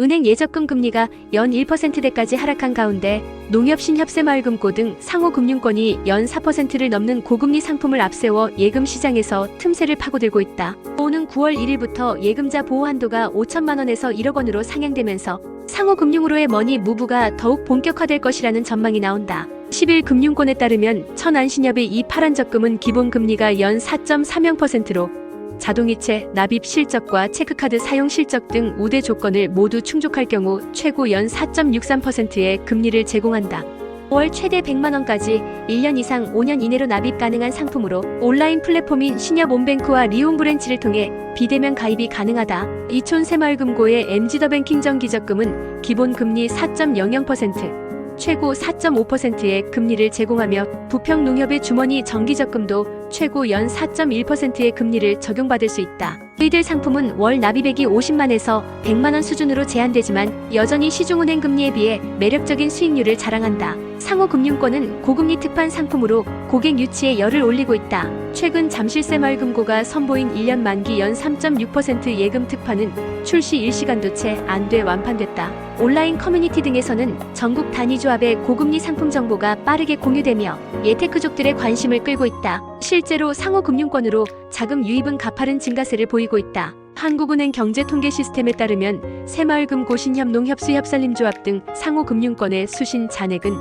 은행 예적금 금리가 연 1%대까지 하락한 가운데 농협 신협새마을금고 등 상호금융권이 연 4%를 넘는 고금리 상품을 앞세워 예금 시장에서 틈새를 파고들고 있다. 오는 9월 1일부터 예금자 보호 한도가 5천만 원에서 1억 원으로 상향되면서 상호금융으로의 머니 무브가 더욱 본격화될 것이라는 전망이 나온다. 10일 금융권에 따르면 천안신협의 이 파란 적금은 기본금리가 연 4.30%로 자동이체, 납입 실적과 체크카드 사용 실적 등 우대 조건을 모두 충족할 경우 최고 연 4.63%의 금리를 제공한다. 월 최대 100만 원까지 1년 이상 5년 이내로 납입 가능한 상품으로 온라인 플랫폼인 신협온뱅크와 리온브랜치를 통해 비대면 가입이 가능하다. 이촌새마을금고의 MG더뱅킹 정기적금은 기본금리 4.00%, 최고 4.5%의 금리를 제공하며 부평농협의 주머니 정기적금도 최고 연 4.1%의 금리를 적용받을 수 있다. 이들 상품은 월 납입액이 50만에서 100만원 수준으로 제한되지만 여전히 시중은행 금리에 비해 매력적인 수익률을 자랑한다. 상호금융권은 고금리 특판 상품으로 고객 유치에 열을 올리고 있다. 최근 잠실새마을금고가 선보인 1년 만기 연 3.6% 예금 특판은 출시 일시간도 채 안 돼 완판됐다. 온라인 커뮤니티 등에서는 전국 단위조합의 고금리 상품 정보가 빠르게 공유되며 예테크족들의 관심을 끌고 있다. 실제로 상호금융권으로 자금 유입은 가파른 증가세를 보이고 있다. 한국은행 경제통계 시스템에 따르면 새마을금고 신협농협수협산림조합 등 상호금융권의 수신 잔액은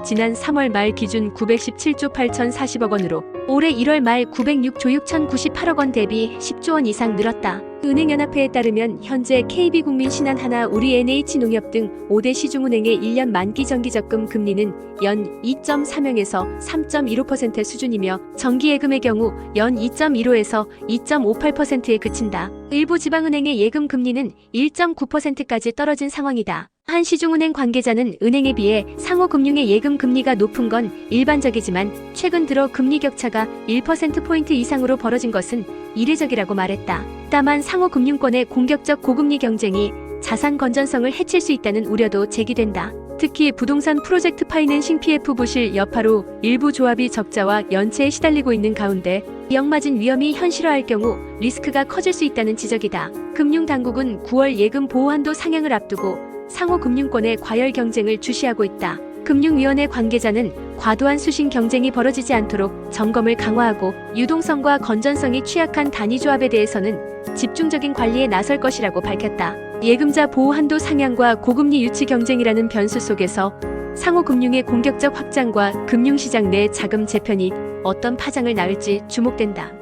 지난 3월 말 기준 917조 8,040억 원으로 올해 1월 말 906조 6,098억 원 대비 10조 원 이상 늘었다. 은행연합회에 따르면 현재 KB국민신한하나 우리NH농협 등 5대 시중은행의 1년 만기 정기적금 금리는 연 2.30에서 3.15% 수준이며 정기예금의 경우 연 2.15에서 2.58%에 그친다. 일부 지방은행의 예금 금리는 1.9%까지 떨어진 상황이다. 한 시중은행 관계자는 은행에 비해 상호금융의 예금 금리가 높은 건 일반적이지만 최근 들어 금리 격차가 1%포인트 이상으로 벌어진 것은 이례적이라고 말했다. 다만 상호금융권의 공격적 고금리 경쟁이 자산 건전성을 해칠 수 있다는 우려도 제기된다. 특히 부동산 프로젝트 파이낸싱 PF 부실 여파로 일부 조합이 적자와 연체에 시달리고 있는 가운데 역마진 위험이 현실화할 경우 리스크가 커질 수 있다는 지적이다. 금융당국은 9월 예금 보호한도 상향을 앞두고 상호금융권의 과열 경쟁을 주시하고 있다. 금융위원회 관계자는 과도한 수신 경쟁이 벌어지지 않도록 점검을 강화하고 유동성과 건전성이 취약한 단위조합에 대해서는 집중적인 관리에 나설 것이라고 밝혔다. 예금자 보호 한도 상향과 고금리 유치 경쟁이라는 변수 속에서 상호금융의 공격적 확장과 금융시장 내 자금 재편이 어떤 파장을 낳을지 주목된다.